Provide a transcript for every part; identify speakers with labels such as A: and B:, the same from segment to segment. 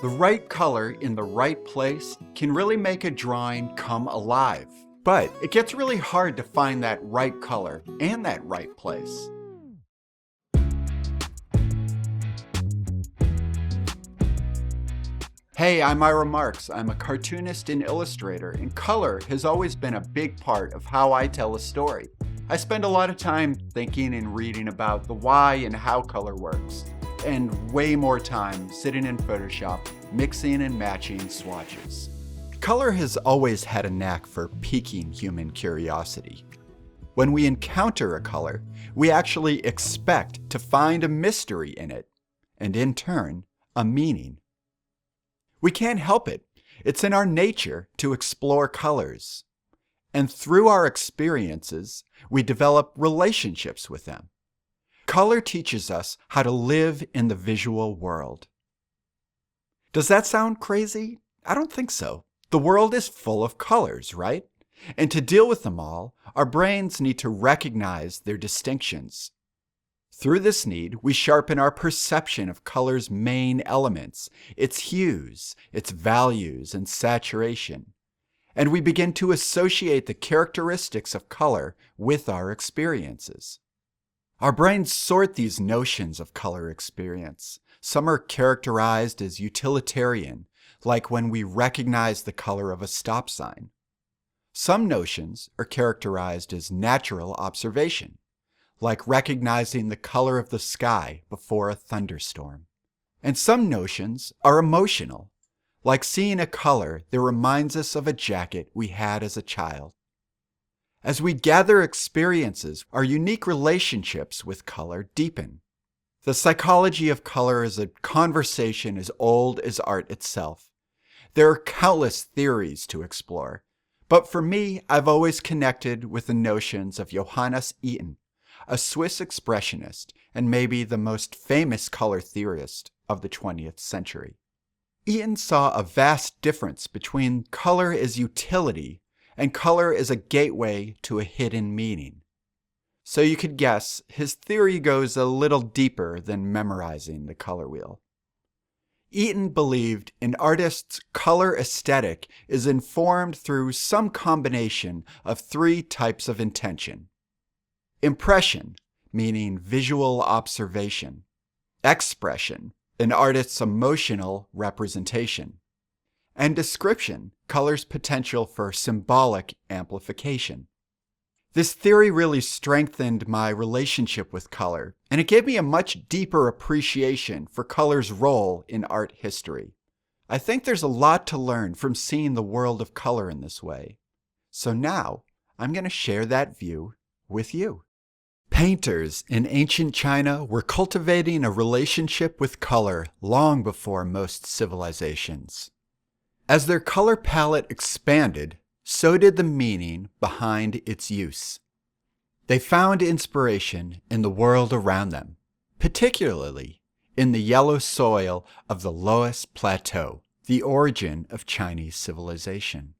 A: The right color in the right place can really make a drawing come alive. But it gets really hard to find that right color and that right place. Hey, I'm Ira Marcks. I'm a cartoonist and illustrator, and color has always been a big part of how I tell a story. I spend a lot of time thinking and reading about the why and how color works, and way more time sitting in Photoshop, mixing and matching swatches. Color has always had a knack for piquing human curiosity. When we encounter a color, we actually expect to find a mystery in it, and in turn, a meaning. We can't help it. It's in our nature to explore colors. And through our experiences, we develop relationships with them. Color teaches us how to live in the visual world. Does that sound crazy? I don't think so. The world is full of colors, right? And to deal with them all, our brains need to recognize their distinctions. Through this need, we sharpen our perception of color's main elements, its hues, its values, and saturation. And we begin to associate the characteristics of color with our experiences. Our brains sort these notions of color experience. Some are characterized as utilitarian, like when we recognize the color of a stop sign. Some notions are characterized as natural observation, like recognizing the color of the sky before a thunderstorm. And some notions are emotional, like seeing a color that reminds us of a jacket we had as a child. As we gather experiences, our unique relationships with color deepen. The psychology of color is a conversation as old as art itself. There are countless theories to explore, but for me, I've always connected with the notions of Johannes Itten, a Swiss expressionist and maybe the most famous color theorist of the 20th century. Itten saw a vast difference between color as utility and color as a gateway to a hidden meaning. So you could guess his theory goes a little deeper than memorizing the color wheel. Itten believed an artist's color aesthetic is informed through some combination of three types of intention. Impression, meaning visual observation. Expression, an artist's emotional representation. And description, color's potential for symbolic amplification. This theory really strengthened my relationship with color, and it gave me a much deeper appreciation for color's role in art history. I think there's a lot to learn from seeing the world of color in this way. So now, I'm going to share that view with you. Painters in ancient China were cultivating a relationship with color long before most civilizations. As their color palette expanded, so did the meaning behind its use. They found inspiration in the world around them, particularly in the yellow soil of the Loess Plateau, the origin of Chinese civilization.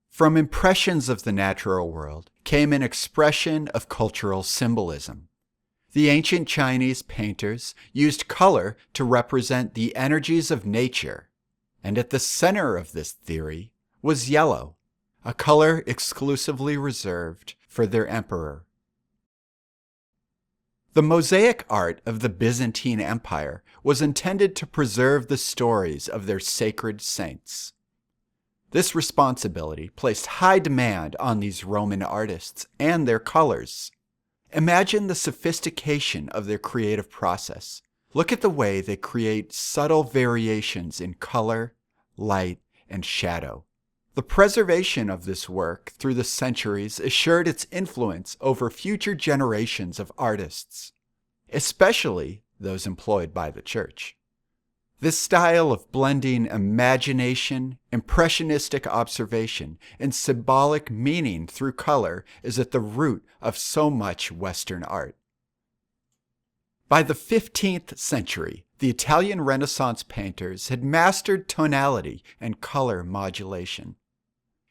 A: From impressions of the natural world came an expression of cultural symbolism. The ancient Chinese painters used color to represent the energies of nature, and at the center of this theory was yellow, a color exclusively reserved for their emperor. The mosaic art of the Byzantine Empire was intended to preserve the stories of their sacred saints. This responsibility placed high demand on these Roman artists and their colors. Imagine the sophistication of their creative process. Look at the way they create subtle variations in color, light, and shadow. The preservation of this work through the centuries assured its influence over future generations of artists, especially those employed by the church. This style of blending imagination, impressionistic observation, and symbolic meaning through color is at the root of so much Western art. By the 15th century, the Italian Renaissance painters had mastered tonality and color modulation.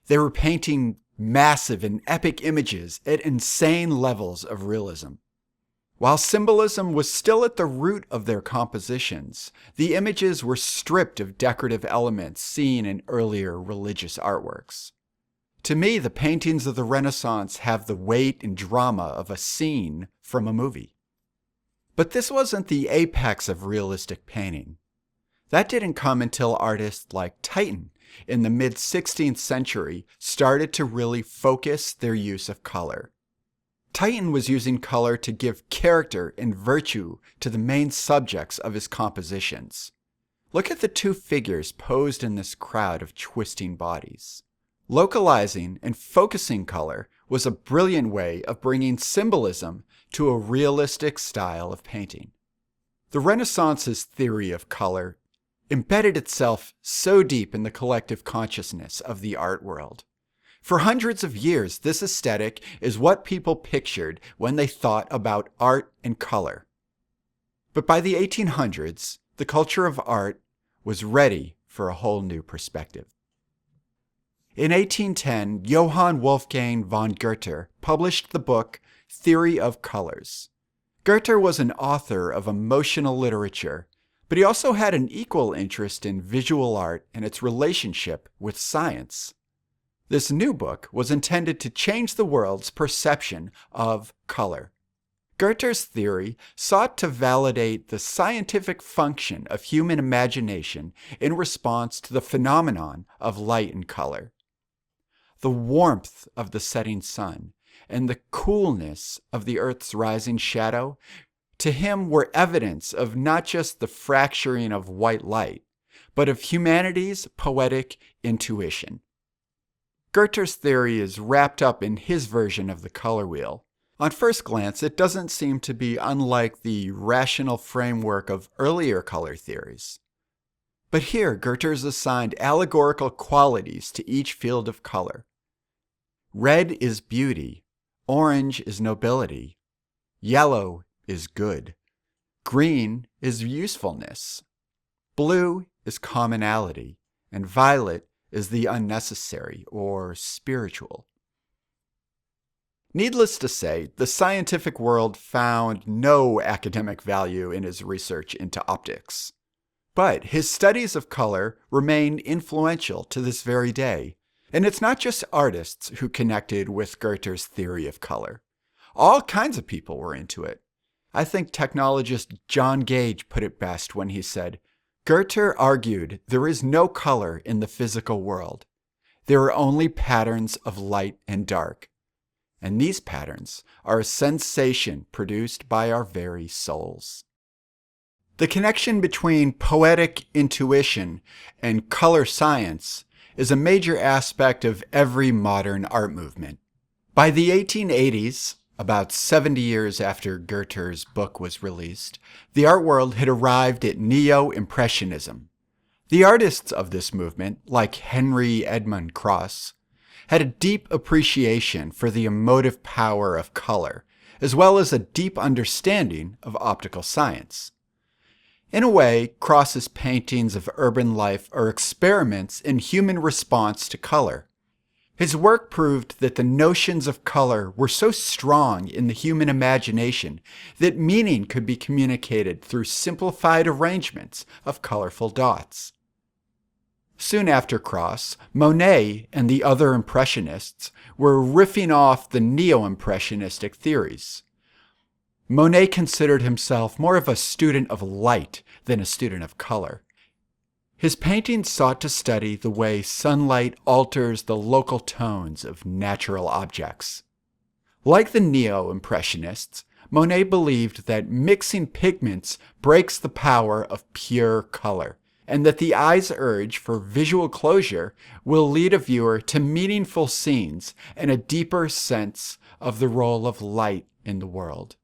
A: They were painting massive and epic images at insane levels of realism. While symbolism was still at the root of their compositions, the images were stripped of decorative elements seen in earlier religious artworks. To me, the paintings of the Renaissance have the weight and drama of a scene from a movie. But this wasn't the apex of realistic painting. That didn't come until artists like Titian in the mid-16th century started to really focus their use of color. Titian was using color to give character and virtue to the main subjects of his compositions. Look at the two figures posed in this crowd of twisting bodies. Localizing and focusing color was a brilliant way of bringing symbolism to a realistic style of painting. The Renaissance's theory of color embedded itself so deep in the collective consciousness of the art world. For hundreds of years, this aesthetic is what people pictured when they thought about art and color. But by the 1800s, the culture of art was ready for a whole new perspective. In 1810, Johann Wolfgang von Goethe published the book Theory of Colors. Goethe was an author of emotional literature, but he also had an equal interest in visual art and its relationship with science. This new book was intended to change the world's perception of color. Goethe's theory sought to validate the scientific function of human imagination in response to the phenomenon of light and color. The warmth of the setting sun and the coolness of the Earth's rising shadow, to him were evidence of not just the fracturing of white light, but of humanity's poetic intuition. Goethe's theory is wrapped up in his version of the color wheel. On first glance, it doesn't seem to be unlike the rational framework of earlier color theories. But here, Goethe's assigned allegorical qualities to each field of color. Red is beauty, orange is nobility, yellow is good, green is usefulness, blue is commonality, and violet is the unnecessary or spiritual. Needless to say, the scientific world found no academic value in his research into optics. But his studies of color remain influential to this very day. And it's not just artists who connected with Goethe's theory of color. All kinds of people were into it. I think technologist John Gage put it best when he said, Goethe argued there is no color in the physical world. There are only patterns of light and dark. And these patterns are a sensation produced by our very souls. The connection between poetic intuition and color science is a major aspect of every modern art movement. By the 1880s, about 70 years after Goethe's book was released, the art world had arrived at Neo-Impressionism. The artists of this movement, like Henry Edmund Cross, had a deep appreciation for the emotive power of color, as well as a deep understanding of optical science. In a way, Cross's paintings of urban life are experiments in human response to color. His work proved that the notions of color were so strong in the human imagination that meaning could be communicated through simplified arrangements of colorful dots. Soon after Cross, Monet and the other Impressionists were riffing off the Neo-Impressionistic theories. Monet considered himself more of a student of light than a student of color. His paintings sought to study the way sunlight alters the local tones of natural objects. Like the Neo-Impressionists, Monet believed that mixing pigments breaks the power of pure color, and that the eye's urge for visual closure will lead a viewer to meaningful scenes and a deeper sense of the role of light in the world.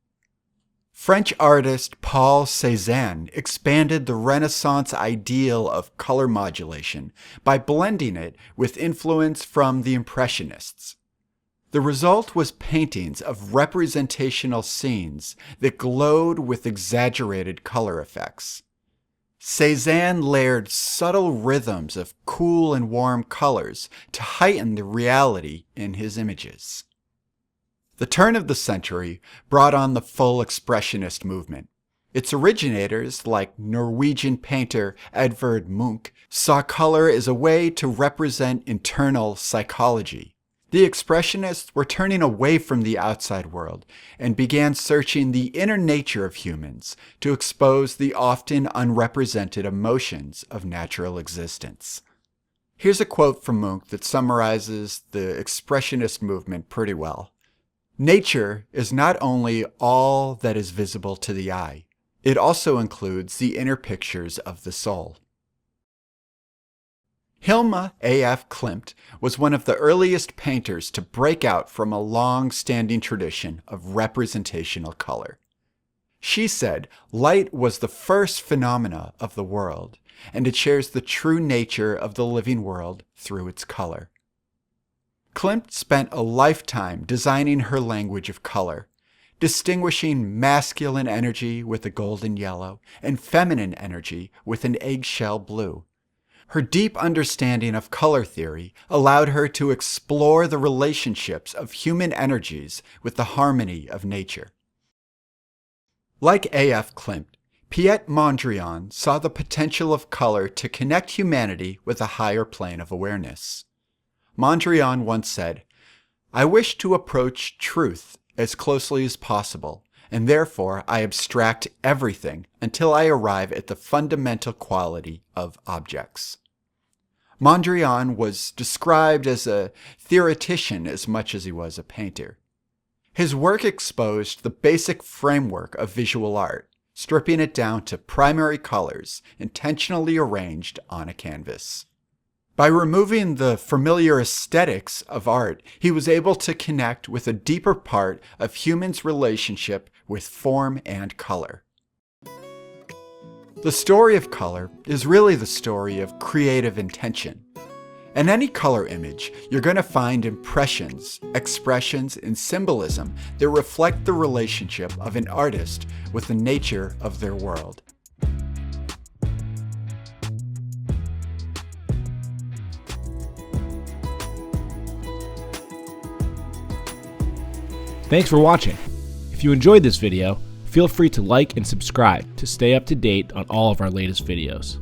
A: French artist Paul Cézanne expanded the Renaissance ideal of color modulation by blending it with influence from the Impressionists. The result was paintings of representational scenes that glowed with exaggerated color effects. Cézanne layered subtle rhythms of cool and warm colors to heighten the reality in his images. The turn of the century brought on the full Expressionist movement. Its originators, like Norwegian painter Edvard Munch, saw color as a way to represent internal psychology. The Expressionists were turning away from the outside world and began searching the inner nature of humans to expose the often unrepresented emotions of natural existence. Here's a quote from Munch that summarizes the Expressionist movement pretty well. "Nature is not only all that is visible to the eye, it also includes the inner pictures of the soul." Hilma A.F. Klimt was one of the earliest painters to break out from a long-standing tradition of representational color. She said light was the first phenomena of the world, and it shares the true nature of the living world through its color. Klimt spent a lifetime designing her language of color, distinguishing masculine energy with a golden yellow and feminine energy with an eggshell blue. Her deep understanding of color theory allowed her to explore the relationships of human energies with the harmony of nature. Like A.F. Klimt, Piet Mondrian saw the potential of color to connect humanity with a higher plane of awareness. Mondrian once said, "I wish to approach truth as closely as possible, and therefore I abstract everything until I arrive at the fundamental quality of objects." Mondrian was described as a theoretician as much as he was a painter. His work exposed the basic framework of visual art, stripping it down to primary colors intentionally arranged on a canvas. By removing the familiar aesthetics of art, he was able to connect with a deeper part of humans' relationship with form and color. The story of color is really the story of creative intention. In any color image, you're going to find impressions, expressions, and symbolism that reflect the relationship of an artist with the nature of their world.
B: Thanks for watching. If you enjoyed this video, feel free to like and subscribe to stay up to date on all of our latest videos.